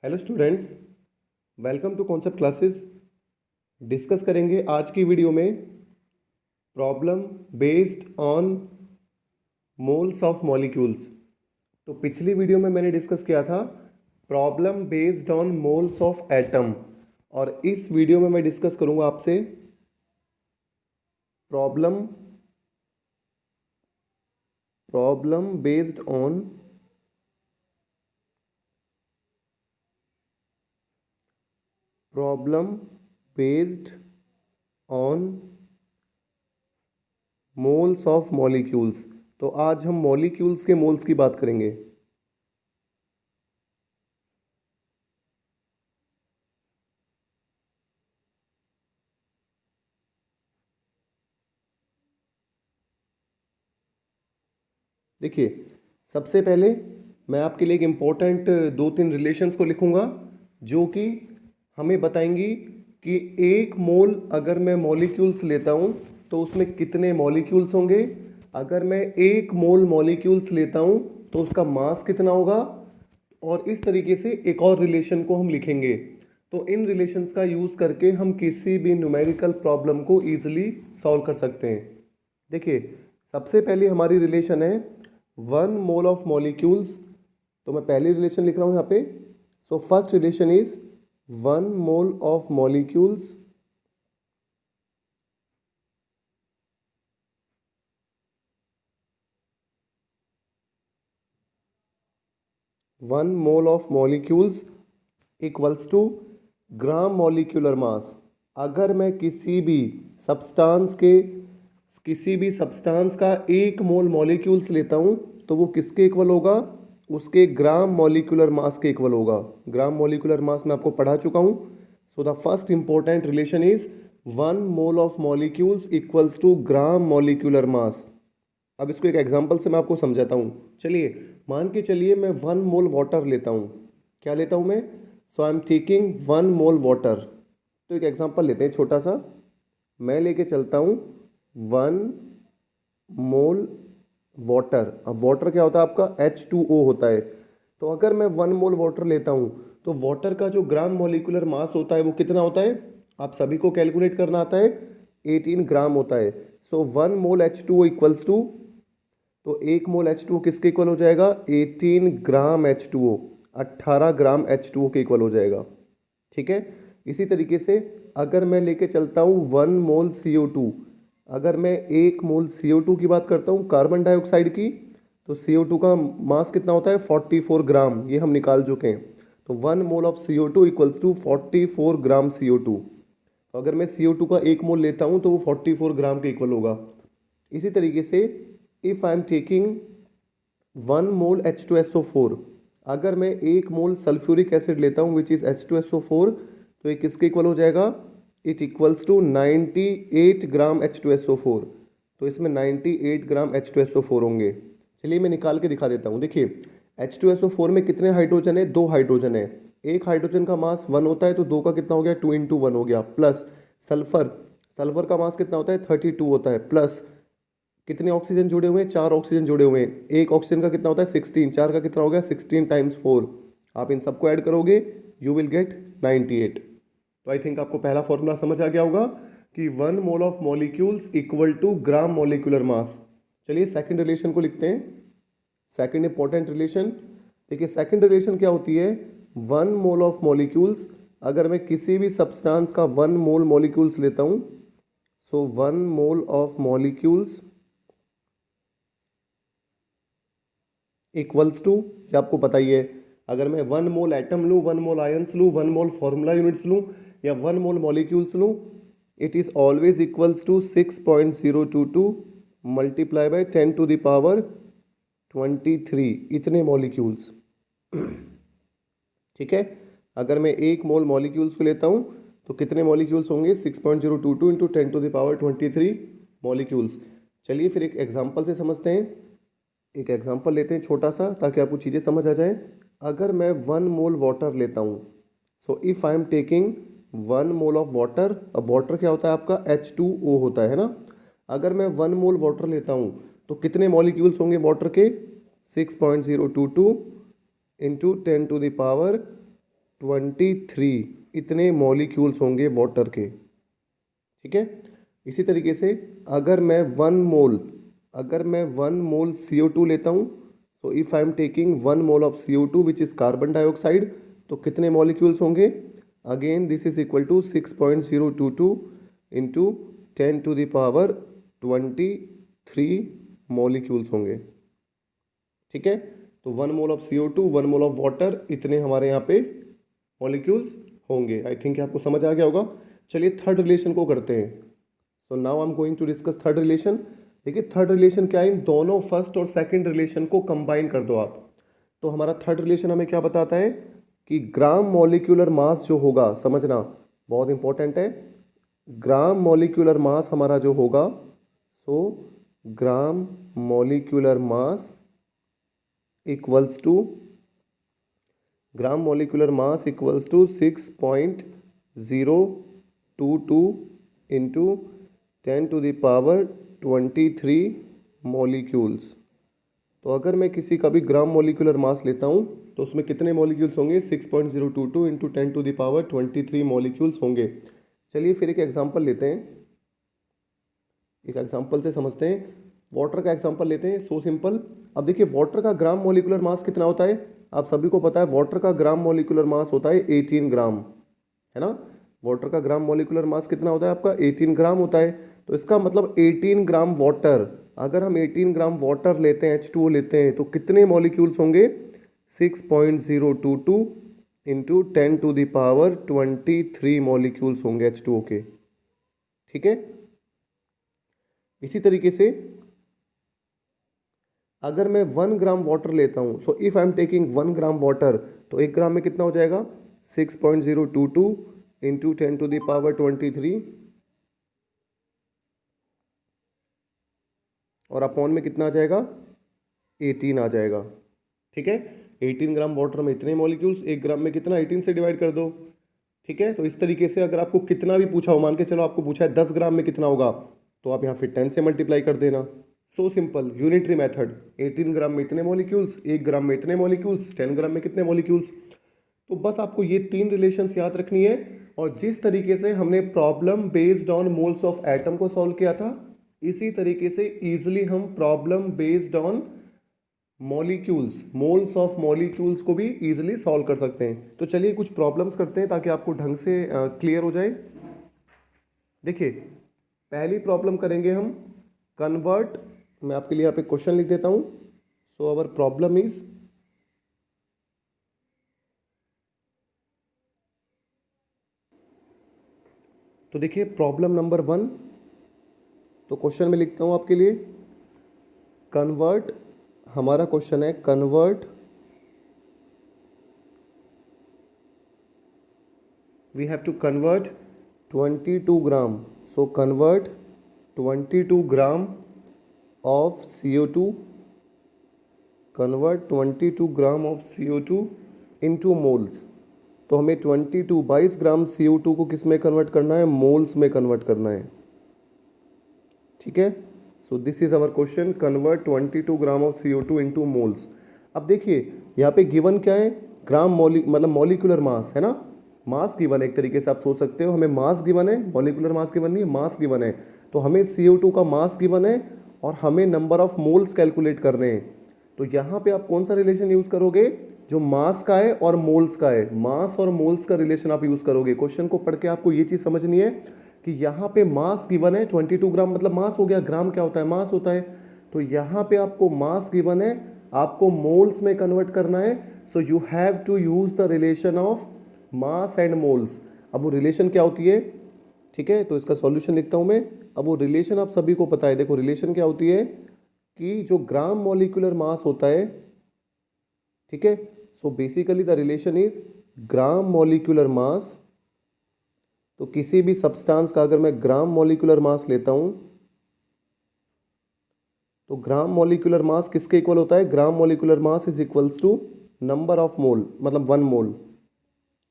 Hello students, welcome to concept classes. Discuss करेंगे आज की वीडियो में problem based on moles of molecules. तो पिछली वीडियो में मैंने डिस्कस किया था problem based on moles of atom, और इस वीडियो में मैं डिस्कस करूंगा आपसे problem based on moles of molecules. तो आज हम मॉलिक्यूल्स के मोल्स की बात करेंगे। देखिए, सबसे पहले मैं आपके लिए एक इम्पोर्टेंट दो तीन रिलेशंस को लिखूंगा जो कि हमें बताएंगी कि एक मोल अगर मैं मॉलिक्यूल्स लेता हूं तो उसमें कितने मॉलिक्यूल्स होंगे, अगर मैं एक मोल मॉलिक्यूल्स लेता हूं तो उसका मास कितना होगा, और इस तरीके से एक और रिलेशन को हम लिखेंगे। तो इन रिलेशंस का यूज़ करके हम किसी भी न्यूमेरिकल प्रॉब्लम को ईजिली सॉल्व कर सकते हैं। देखिए, सबसे पहले हमारी रिलेशन है 1 मोल ऑफ मॉलिक्यूल्स। तो मैं पहली रिलेशन लिख रहा हूं यहाँ पे। So first relation is 1 mole of molecules 1 mole of molecules equals to gram molecular mass. अगर मैं किसी भी सब्सटेंस का 1 मोल मॉलिक्यूल्स लेता हूं तो वो किसके इक्वल होगा, उसके ग्राम मॉलिक्यूलर मास के इक्वल होगा। ग्राम मॉलिक्यूलर मास मैं आपको पढ़ा चुका हूं। So the first important relation is 1 mole of molecules equals to gram molecular mass. अब इसको एक एग्जांपल से मैं आपको समझाता हूँ। चलिए, मान के चलिए मैं 1 मोल वाटर लेता हूँ। क्या लेता हूँ मैं? So I am taking 1 mole water. तो एक एग्जांपल लेते हैं छोटा सा। मैं लेके चलता हूँ 1 मोल वाटर। अब वाटर क्या होता है आपका? H2O होता है। तो अगर मैं 1 मोल वाटर लेता हूँ तो वाटर का जो ग्राम मॉलिक्यूलर मास होता है वो कितना होता है? आप सभी को कैलकुलेट करना आता है। 18 ग्राम होता है। सो 1 मोल H2O इक्वल्स टू, तो 1 मोल H2O किसके इक्वल हो जाएगा? 18 ग्राम H2O, 18 ग्राम H2O के इक्वल हो जाएगा। ठीक है। इसी तरीके से अगर मैं लेके चलता हूँ 1 मोल CO2, अगर मैं 1 मोल CO2 की बात करता हूँ, कार्बन डाइऑक्साइड की, तो CO2 का मास कितना होता है? 44 ग्राम। ये हम निकाल चुके हैं। तो 1 mole of CO2 equals to 44 gram CO2। तो अगर मैं CO2 का 1 मोल लेता हूँ तो वो 44 ग्राम के इक्वल होगा। इसी तरीके से if I am taking 1 mole H2SO4, अगर मैं 1 मोल सल्फ्यूरिक एसिड लेता हूँ विच इज H2SO4, तो ये किसके इक्वल हो जाएगा? It equals to 98 gram H2SO4। तो इसमें 98 ग्राम H2SO4 होंगे। चलिए मैं निकाल के दिखा देता हूँ। देखिए, H2SO4 में कितने हाइड्रोजन है? 2 हाइड्रोजन है। एक हाइड्रोजन का मास 1 होता है तो 2 का कितना हो गया? 2 इंटू 1 हो गया। प्लस सल्फर का मास कितना होता है? 32 होता है। प्लस कितने ऑक्सीजन जुड़े हुए हैं? 4 ऑक्सीजन जुड़े हुए हैं। एक ऑक्सीजन का कितना होता है? 16। 4 का कितना हो गया? 16 टाइम्स 4। आप इन सबको ऐड करोगे, यू विल गेट 98। तो आई थिंक आपको पहला फॉर्मूला समझ आ गया होगा कि 1 mole of molecules equal to gram molecular mass. चलिए सेकंड रिलेशन को लिखते हैं। सेकंड इंपॉर्टेंट रिलेशन, देखिए सेकंड रिलेशन क्या होती है? 1 मोल ऑफ मॉलिक्यूल्स, अगर मैं किसी भी सब्सटेंस का 1 मोल मॉलिक्यूल्स लेता हूं, so 1 mole of molecules equals to, ये आपको पता ही है, अगर मैं 1 मोल एटम लूँ, 1 मोल आयंस लूँ, 1 मोल फॉर्मूला यूनिट्स लूँ, या 1 मोल मॉलिक्यूल्स लूँ, it is always equals to 6.022 multiply by 10 to the power 23 इतने मॉलिक्यूल्स। ठीक है। अगर मैं 1 मोल मॉलिक्यूल्स को लेता हूँ तो कितने मॉलिक्यूल्स होंगे? 6.022 into 10 to the power 23 molecules. चलिए फिर एक एग्जाम्पल से समझते हैं। एक एग्जाम्पल लेते हैं छोटा सा ताकि आपको चीज़ें समझ आ जाए। अगर मैं 1 मोल वाटर लेता हूँ, so if I am taking 1 mole of water, अब वाटर क्या होता है आपका? H2O होता है ना। अगर मैं 1 मोल वाटर लेता हूँ तो कितने मॉलिक्यूल्स होंगे वाटर के? 6.022 इंटू 10 टू द पावर 23 इतने मॉलिक्यूल्स होंगे वाटर के। ठीक है, इसी तरीके से अगर मैं वन मोल CO2 लेता हूँ, so if I am taking 1 mole of CO2 which is carbon dioxide, तो कितने मॉलिक्यूल्स होंगे? Again this is equal to 6.022 into 10⁻23 molecules होंगे। ठीक है, तो 1 mole of CO2, 1 mole of water, इतने हमारे यहाँ पे मॉलिक्यूल्स होंगे। आई थिंक आपको समझ आ गया होगा। चलिए थर्ड रिलेशन को करते हैं। So now I am going to discuss third relation. देखिए थर्ड रिलेशन क्या है, इन दोनों फर्स्ट और सेकंड रिलेशन को कंबाइन कर दो आप। तो हमारा थर्ड रिलेशन हमें क्या बताता है कि ग्राम मॉलिक्यूलर मास जो होगा, समझना बहुत इंपॉर्टेंट है, ग्राम मॉलिक्यूलर मास हमारा जो होगा, so gram molecular mass equals to 6.022 into 10⁻23 molecules. तो अगर मैं किसी का भी ग्राम मॉलिक्यूलर मास लेता हूँ तो उसमें कितने मॉलिक्यूल्स होंगे? 6.022 इंटू 10⁻23 मॉलिक्यूल्स होंगे। चलिए फिर एक एग्जांपल लेते हैं, एक एग्जांपल से समझते हैं। वाटर का एग्जांपल लेते हैं, सो सिंपल। अब देखिए वाटर का ग्राम मॉलिक्यूलर मास कितना होता है? आप सभी को पता है वाटर का ग्राम मॉलिक्यूलर मास होता है 18 ग्राम, है ना। वाटर का ग्राम मॉलिक्यूलर मास कितना होता है आपका? 18 ग्राम होता है। तो इसका मतलब 18 ग्राम वाटर, अगर हम 18 ग्राम वाटर लेते हैं, H2O लेते हैं, तो कितने मॉलिक्यूल्स होंगे? 6.022 इंटू 10⁻23 मॉलिक्यूल्स होंगे H2O के। ठीक है, इसी तरीके से अगर मैं 1 ग्राम वाटर लेता हूं, so if I am taking 1 gram water, तो 1 ग्राम में कितना हो जाएगा? 6.022 इंटू 10⁻23 और अपॉन में कितना आ जाएगा? 18 आ जाएगा। ठीक है, 18 ग्राम वाटर में इतने मॉलिक्यूल्स, 1 ग्राम में कितना? 18 से डिवाइड कर दो। ठीक है, तो इस तरीके से अगर आपको कितना भी पूछा हो, मान के चलो आपको पूछा है 10 ग्राम में कितना होगा, तो आप यहाँ फिर 10 से मल्टीप्लाई कर देना। So simple, unitary method. 18 ग्राम में इतने मॉलिक्यूल्स, 1 ग्राम में इतने मॉलिक्यूल्स, 10 ग्राम में कितने मॉलिक्यूल्स। तो बस आपको ये 3 रिलेशंस याद रखनी है। और जिस तरीके से हमने problem based on moles of atom को सॉल्व किया था, इसी तरीके से इजिली हम problem based on molecules, moles of molecules को भी इजिली सॉल्व कर सकते हैं। तो चलिए कुछ प्रॉब्लम्स करते हैं ताकि आपको ढंग से क्लियर हो जाए। देखिए पहली प्रॉब्लम करेंगे हम कन्वर्ट, मैं आपके लिए यहाँ पे क्वेश्चन लिख देता हूँ। सो अवर प्रॉब्लम इज तो देखिए प्रॉब्लम नंबर 1, तो क्वेश्चन में लिखता हूँ आपके लिए कन्वर्ट। हमारा क्वेश्चन है convert we have to convert 22 gram, so convert 22 gram of CO2, convert 22 gram of CO2 into moles। तो हमें 22 ग्राम CO2 को किस में कन्वर्ट करना है? मोल्स में कन्वर्ट करना है। ठीक है, so this is our question, convert 22 gram of CO2 into moles. अब देखिए यहाँ पे गिवन क्या है? ग्राम मतलब मॉलिक्यूलर मास है ना, मास गिवन है। एक तरीके से आप सोच सकते हो, हमें मास गिवन है, मॉलिक्यूलर मास गिवन नहीं है, मास गिवन है। तो हमें CO2 का मास गिवन है और हमें नंबर ऑफ मोल्स कैलकुलेट करने हैं। तो यहाँ पे आप कौन सा रिलेशन यूज करोगे? जो मास का है और मोल्स का है, मास और मोल्स का रिलेशन आप यूज करोगे। क्वेश्चन को पढ़ के आपको ये चीज समझनी है कि यहाँ पे मास गिवन है 22 ग्राम, मतलब मास हो गया, ग्राम क्या होता है? मास होता है। तो यहाँ पे आपको मास गिवन है, आपको मोल्स में कन्वर्ट करना है। So you have to use the relation of mass and moles. अब वो रिलेशन क्या होती है? ठीक है, तो इसका सॉल्यूशन लिखता हूं मैं। अब वो रिलेशन आप सभी को पता है। देखो रिलेशन क्या होती है कि जो ग्राम मॉलिक्यूलर मास होता है, ठीक है, so basically the relation is gram molecular मास। तो किसी भी सब्सटेंस का अगर मैं ग्राम मॉलिक्यूलर मास लेता हूं, तो ग्राम मॉलिक्यूलर मास किसके इक्वल होता है? Gram molecular mass is equals to number of mole, मतलब 1 मोल।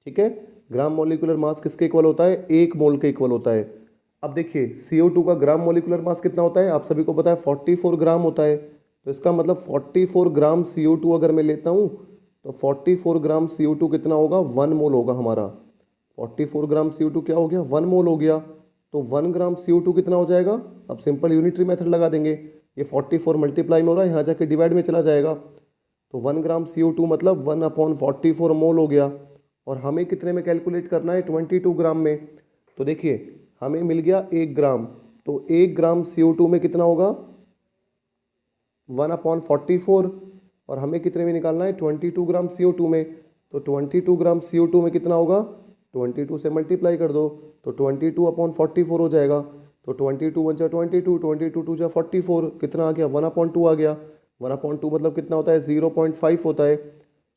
ठीक है, ग्राम मॉलिक्यूलर मास किसके इक्वल होता है? 1 मोल के इक्वल होता है। अब देखिए CO2 का ग्राम मॉलिक्यूलर मास कितना होता है? आप सभी को पता है 44 ग्राम होता है। तो इसका मतलब 44 ग्राम CO2 अगर मैं लेता हूँ, तो 44 ग्राम CO2 कितना होगा, 1 मोल होगा हमारा। 44 ग्राम CO2 क्या हो गया, 1 मोल हो गया। तो 1 ग्राम CO2 कितना हो जाएगा, अब सिंपल यूनिटरी मेथड लगा देंगे। ये 44 मल्टीप्लाई में हो रहा है, यहाँ जाके डिवाइड में चला जाएगा। तो 1 ग्राम CO2 मतलब 1/44 मोल हो गया। और हमें कितने में कैलकुलेट करना है, 22 ग्राम में। तो देखिए हमें मिल गया 1 ग्राम, तो 1 ग्राम CO2 में कितना होगा, 1/44। और हमें कितने में निकालना है, 22 ग्राम CO2 में। तो 22 ग्राम CO2 में कितना होगा, 22 से मल्टीप्लाई कर दो, तो 22/44 हो जाएगा। तो 22 वन जा 22, 22 टू जा 44, कितना आ गया, 1/2 आ गया। 1/2 मतलब कितना होता है, 0.5 होता है।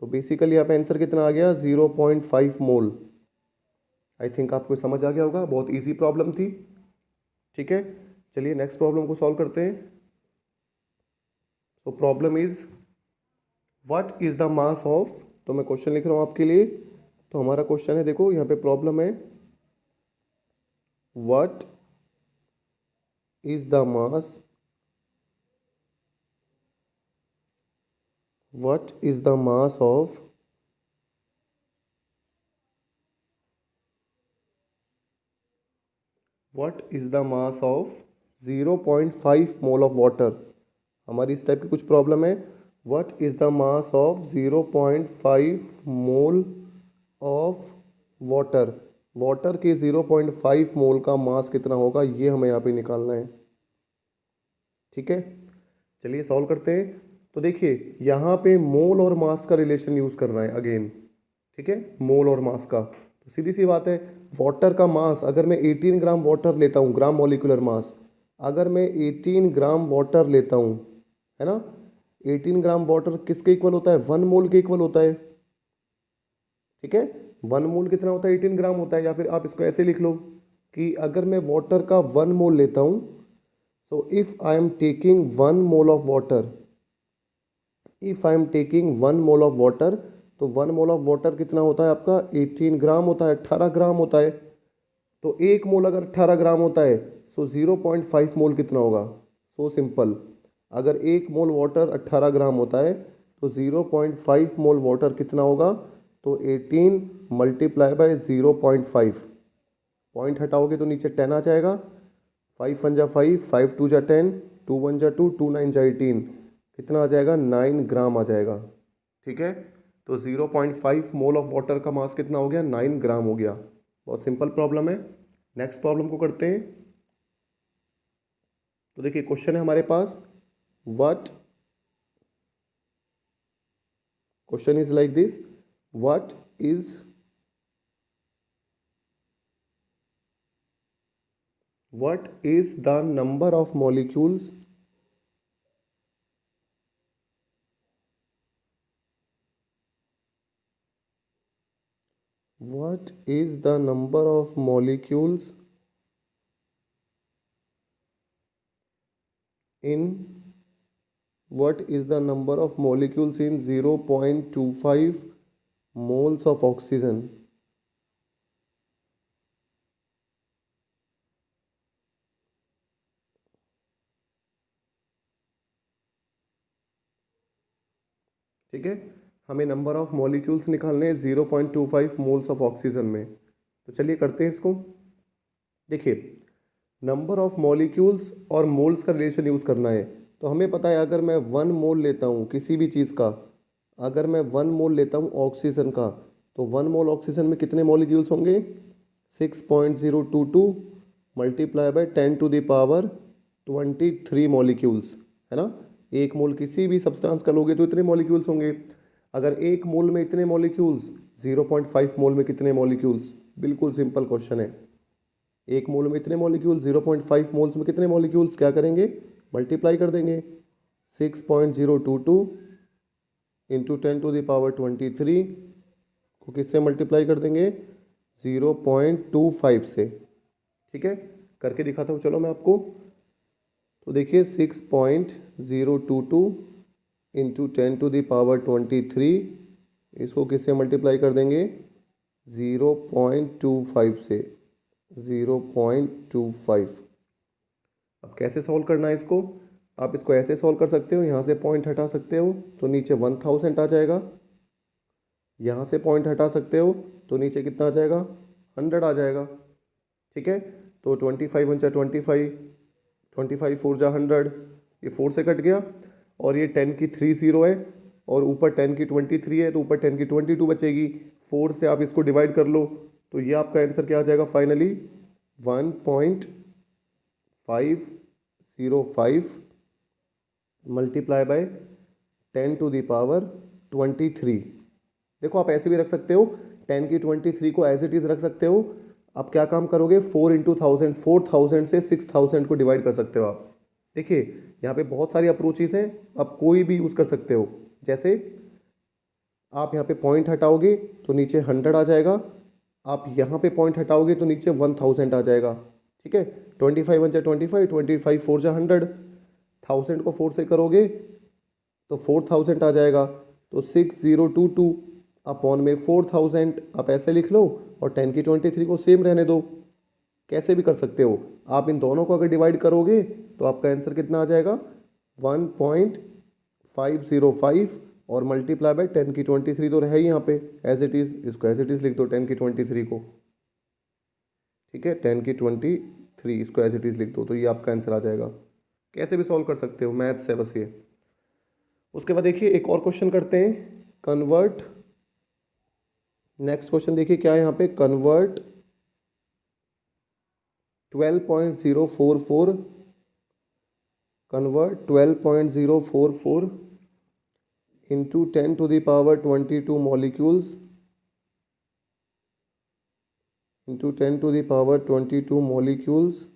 तो बेसिकली यहाँ पे आंसर कितना आ गया, 0.5 मोल। आई थिंक आपको समझ आ गया होगा, बहुत ईजी प्रॉब्लम थी। ठीक है, चलिए नेक्स्ट प्रॉब्लम को सॉल्व करते हैं। तो problem is what is the mass of, तो मैं क्वेश्चन लिख रहा हूँ आपके लिए। तो हमारा क्वेश्चन है, देखो यहाँ पे प्रॉब्लम है, what is the mass, what is the mass of what is the mass of 0.5 mole of water. हमारी इस टाइप की कुछ प्रॉब्लम है, what is the mass of 0.5 mole of water. Water के 0.5 मोल का मास कितना होगा, ये हमें यहाँ पे निकालना है। ठीक है, चलिए सॉल्व करते हैं। तो देखिए यहाँ पे मोल और मास का रिलेशन यूज करना है अगेन। ठीक है, मोल और मास का, तो सीधी सी बात है, वाटर का मास अगर मैं 18 ग्राम वाटर लेता हूँ, ग्राम मॉलिक्यूलर मास, अगर मैं 18 ग्राम वाटर लेता हूँ, है ना, 18 ग्राम वाटर किसके इक्वल होता है, 1 मोल के इक्वल होता है। ठीक है, 1 मोल कितना होता है, 18 ग्राम होता है। या फिर आप इसको ऐसे लिख लो कि अगर मैं वाटर का 1 मोल लेता हूँ, so if I am taking 1 mole of water, if I am taking 1 mole of water, तो 1 mole of water कितना होता है आपका, 18 ग्राम होता है, 18 ग्राम होता है। तो 1 मोल अगर 18 ग्राम होता है, सो 0.5 मोल कितना होगा, सो सिंपल। अगर 1 मोल वाटर 18 ग्राम होता है, तो 0.5 मोल वाटर कितना होगा, तो 18 मल्टीप्लाई बाय 0.5, पॉइंट हटाओगे तो नीचे 10 आ जाएगा। 5 1 जा 5, 5 2 जा 10, 2 1 जा 2, 2 9 जा 18, कितना आ जाएगा, 9 ग्राम आ जाएगा। ठीक है, तो 0.5 मोल ऑफ वाटर का मास कितना हो गया, 9 ग्राम हो गया। बहुत सिंपल प्रॉब्लम है। नेक्स्ट प्रॉब्लम को करते हैं। तो देखिए क्वेश्चन है हमारे पास, what, question is like this, what is the number of molecules, what is the number of molecules in, what is the number of molecules in 0.25 moles of oxygen। ठीक है, हमें नंबर ऑफ मॉलिक्यूल्स निकालने हैं 0.25 moles of oxygen में। तो चलिए करते हैं इसको। देखिए नंबर ऑफ मॉलिक्यूल्स और मोल्स का रिलेशन यूज़ करना है। तो हमें पता है अगर मैं 1 मोल लेता हूँ किसी भी चीज़ का, अगर मैं 1 मोल लेता हूँ ऑक्सीजन का, तो 1 मोल ऑक्सीजन में कितने मॉलिक्यूल्स होंगे, 6.022 मल्टीप्लाई बाय 10⁻23 मॉलिक्यूल्स, है ना। 1 मोल किसी भी सब्सटेंस का लोगे तो इतने मॉलिक्यूल्स होंगे। अगर 1 मोल में इतने मॉलिक्यूल्स, 0.5 मोल में कितने मॉलिक्यूल्स, बिल्कुल सिंपल क्वेश्चन है। 1 मोल में इतने मॉलिक्यूल्स, 0.5 मोल्स में कितने मॉलिक्यूल्स, क्या करेंगे, मल्टीप्लाई कर देंगे। 6.022 इंटू 10⁻23 को किससे मल्टीप्लाई कर देंगे, 0.25 से। ठीक है, करके दिखाता हूँ चलो मैं आपको। तो देखिए 6.022 इंटू 10⁻23, इसको किससे मल्टीप्लाई कर देंगे, 0.25 से, 0.25। अब कैसे सॉल्व करना है इसको, आप इसको ऐसे सॉल्व कर सकते हो, यहाँ से पॉइंट हटा सकते हो तो नीचे 1000 आ जाएगा। यहाँ से पॉइंट हटा सकते हो तो नीचे कितना आ जाएगा, 100 आ जाएगा। ठीक है, तो 25 वन जा 25, 25 4 जा 100, ये 4 से कट गया, और ये 10 की 3 0 है, और ऊपर 10 की 23 है, तो ऊपर 10 की 22 बचेगी। 4 से आप इसको डिवाइड कर लो, तो ये आपका आंसर क्या आ जाएगा finally, 1.505 multiply by 10 to the power 23। देखो आप ऐसे भी रख सकते हो, 10 की 23 को एज इट इज रख सकते हो। आप क्या काम करोगे, 4 इंटू 1000, 4000 से 6000 को डिवाइड कर सकते हो आप। देखिए यहाँ पे बहुत सारी अप्रोचेस हैं, आप कोई भी यूज़ कर सकते हो। जैसे आप यहाँ पे पॉइंट हटाओगे तो नीचे 100 आ जाएगा, आप यहाँ पे पॉइंट हटाओगे तो नीचे 1000 आ जाएगा। ठीक है, 25 वन जा 25, 25 4 जा 100, 1000 को 4 से करोगे तो 4000 आ जाएगा, तो 6022 अपॉन में 4000 आप ऐसे लिख लो, और 10 की 23 को सेम रहने दो। कैसे भी कर सकते हो आप, इन दोनों को अगर डिवाइड करोगे तो आपका आंसर कितना आ जाएगा, 1.505, और मल्टीप्लाई बाय 10 की 23 तो रहे ही यहाँ पे एज इट इज़, इसको एज इट इज़ लिख दो 10 की 23 को। ठीक है, 10 की 23 इसको एज इट इज़ लिख दो, तो ये आपका आंसर आ जाएगा। कैसे भी सॉल्व कर सकते हो, मैथ्स है बस ये। उसके बाद देखिए एक और क्वेश्चन करते हैं, कन्वर्ट। नेक्स्ट क्वेश्चन देखिए क्या है यहाँ पे, convert 12.044, convert 12.044 into 10 to the power 22 molecules into 10 to the power 22 molecules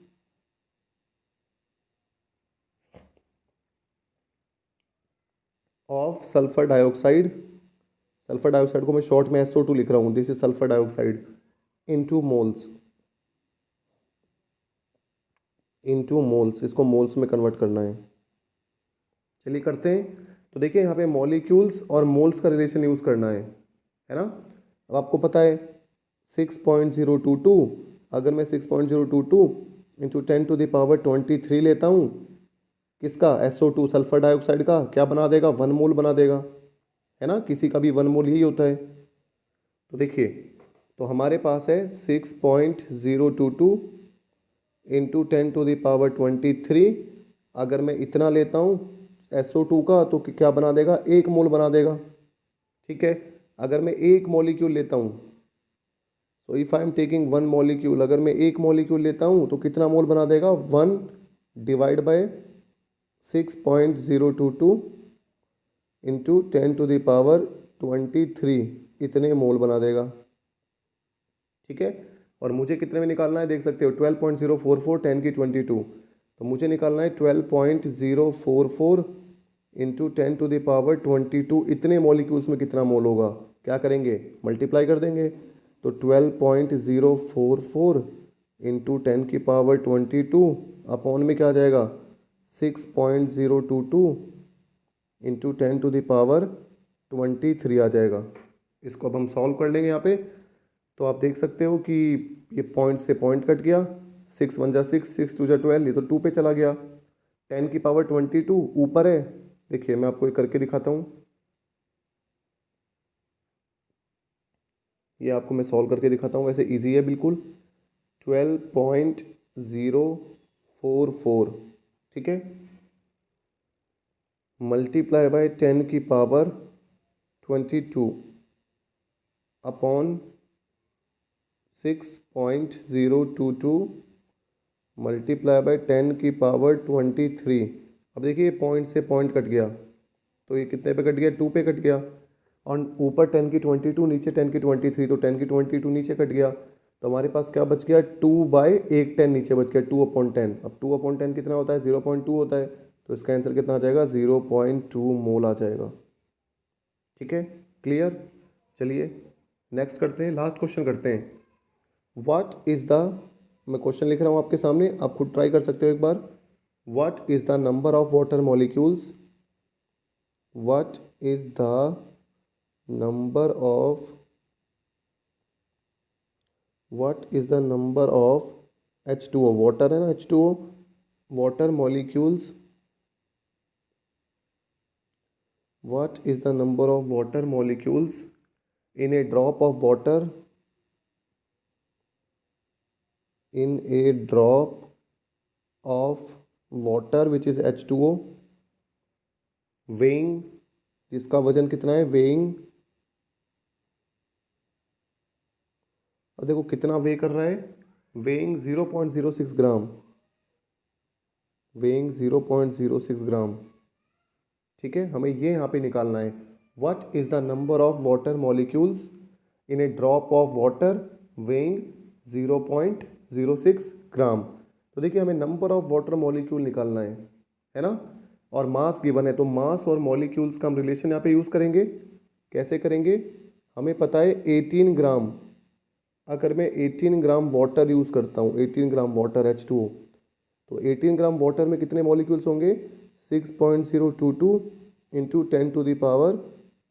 of sulfur dioxide। Sulphur dioxide को मैं शॉर्ट में SO2 लिख रहा हूँ, this is sulphur dioxide, into moles, into moles, इसको मोल्स में कन्वर्ट करना है। चलिए करते हैं। तो देखिए यहाँ पे मॉलिक्यूल्स और मोल्स का रिलेशन यूज़ करना है ना। अब आपको पता है 6.022, अगर मैं 6.022 इंटू 10 टू द पावर 23 लेता हूँ, किसका, SO2 सल्फर डाइऑक्साइड का, क्या बना देगा, 1 मोल बना देगा, है ना। किसी का भी 1 मोल यही होता है। तो देखिए, तो हमारे पास है 6.022 इंटू 10 टू द पावर 23, अगर मैं इतना लेता हूँ SO2 का, तो क्या बना देगा, 1 मोल बना देगा। ठीक है, अगर मैं एक मॉलिक्यूल लेता हूँ, तो if I am taking 1 molecule, अगर मैं एक मॉलिक्यूल लेता हूँ तो कितना मोल बना देगा, 1 divide by 6.022 into 10 to the power 23, इतने मोल बना देगा। ठीक है, और मुझे कितने में निकालना है देख सकते हो, 12.044 10 की 22, तो मुझे निकालना है 12.044 इंटू 10 टू द पावर 22, इतने मॉलिक्यूल्स में कितना मोल होगा, क्या करेंगे, मल्टीप्लाई कर देंगे। तो 12.044 इंटू 10 की पावर 22 अपॉन में क्या आ जाएगा, 6.022 इंटू 10 टू द पावर 23 आ जाएगा। इसको अब हम सॉल्व कर लेंगे यहाँ पे। तो आप देख सकते हो कि ये पॉइंट से पॉइंट कट गया, 6 वन जा 6, 6 टू जा 12, ये तो 2 पे चला गया। 10 की पावर 22 ऊपर है, देखिए मैं आपको ये करके दिखाता हूँ, ये आपको मैं सॉल्व करके दिखाता हूँ, वैसे इजी है बिल्कुल। 12.044, ठीक है, मल्टीप्लाई बाय 10 की पावर 22 अपॉन 6.022 मल्टीप्लाई बाय 10 की पावर 23। अब देखिए पॉइंट से पॉइंट कट गया, तो ये कितने पे कट गया, 2 पे कट गया, और ऊपर 10 की 22, नीचे 10 की 23, तो 10 की 22 नीचे कट गया, तो हमारे पास क्या बच गया, 2 बाई एक 10 नीचे बच गया, 2/10। अब 2/10 कितना होता है, 0.2 होता है, तो इसका आंसर कितना आ जाएगा, 0.2 मोल आ जाएगा। ठीक है, क्लियर। चलिए नेक्स्ट करते हैं, लास्ट क्वेश्चन करते हैं। व्हाट इज़ द, मैं क्वेश्चन लिख रहा हूँ आपके सामने, आप खुद ट्राई कर सकते हो एक बार। What is the number of water molecules, what is the number of, what is the number of H2O, water है ना, H2O, water molecules, what is the number of water molecules in a drop of water, in a drop of water which is H2O, weighing, जिसका वजन कितना है, weighing, और देखो कितना वे कर रहा है, वेइंग 0.06 ग्राम, वेइंग 0.06 ग्राम। ठीक है, हमें ये यहाँ पे निकालना है, what is the number of water molecules in a drop of water weighing 0.06 ग्राम। तो देखिए हमें नंबर ऑफ वाटर मॉलिक्यूल निकालना है ना, और मास गिवन है, तो मास और मॉलिक्यूल्स का हम रिलेशन यहाँ पे यूज़ करेंगे। कैसे करेंगे, हमें पता है 18 ग्राम, अगर मैं 18 ग्राम वाटर यूज़ करता हूँ, 18 ग्राम वाटर H2O, तो 18 ग्राम वाटर में कितने मॉलिक्यूल्स होंगे, 6.022 into 10 to the power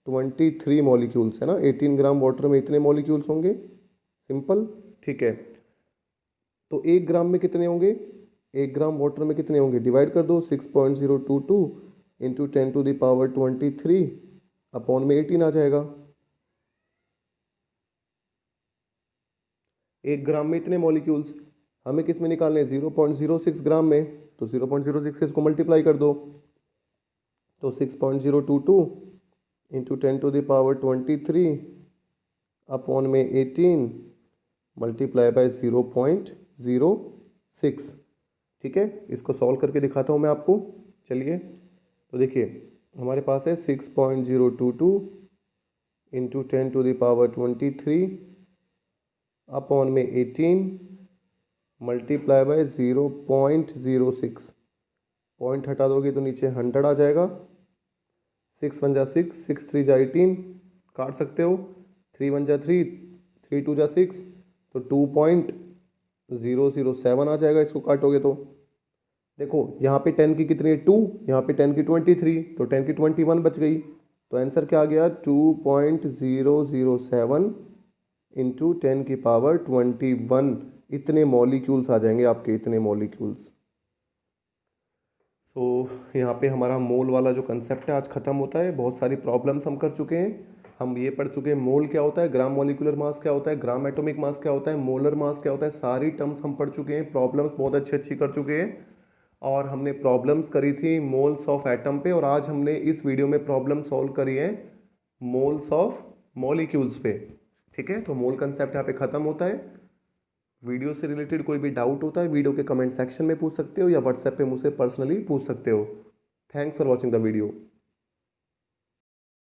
23 molecules, है ना। 18 ग्राम वाटर में इतने मॉलिक्यूल्स होंगे, सिंपल। ठीक है, तो 1 ग्राम में कितने होंगे, 1 ग्राम वाटर में कितने होंगे, डिवाइड कर दो, 6.022 into 10 to the power 23 upon में 18 आ जाएगा। 1 ग्राम में इतने मॉलिक्यूल्स, हमें किस में निकालने हैं, 0.06 ग्राम में, तो 0.06 से इसको मल्टीप्लाई कर दो, तो 6.022 into 10 to the power 23 upon में 18 मल्टीप्लाई बाय 0.06। ठीक है, इसको सॉल्व करके दिखाता हूँ मैं आपको। चलिए, तो देखिए हमारे पास है 6.022 into 10 to the power 23 upon में 18 मल्टीप्लाई बाय 0.06, पॉइंट हटा दोगे तो नीचे 100 आ जाएगा, 6 वन जा 6, 6 3 जा 18, काट सकते हो, 3 वन जा 3, 3 2 जा 6, तो 2.007 आ जाएगा इसको काटोगे तो। देखो यहाँ पे 10 की कितनी है 2, यहाँ पे 10 की 23, तो 10 की 21 बच गई, तो आंसर क्या आ गया 2.007 इंटू 10 की पावर 21, इतने मॉलिक्यूल्स आ जाएंगे आपके, इतने मॉलिक्यूल्स। तो यहाँ पे हमारा मोल वाला जो कंसेप्ट है आज ख़त्म होता है। बहुत सारी प्रॉब्लम्स हम कर चुके हैं, हम ये पढ़ चुके हैं मोल क्या होता है, ग्राम मॉलिक्यूलर मास क्या होता है, ग्राम एटॉमिक मास क्या होता है, मोलर मास क्या होता है, सारी टर्म्स हम पढ़ चुके हैं, प्रॉब्लम्स बहुत अच्छी अच्छी कर चुके हैं। और हमने प्रॉब्लम्स करी थी मोल्स ऑफ एटम पे, और आज हमने इस वीडियो में प्रॉब्लम सॉल्व करी है मोल्स ऑफ मॉलिक्यूल्स पे। ठीक है, तो मोल कंसेप्ट यहाँ पे ख़त्म होता है। वीडियो से रिलेटेड कोई भी डाउट होता है वीडियो के कमेंट सेक्शन में पूछ सकते हो, या व्हाट्सएप पे मुझसे पर्सनली पूछ सकते हो। Thanks for watching the video.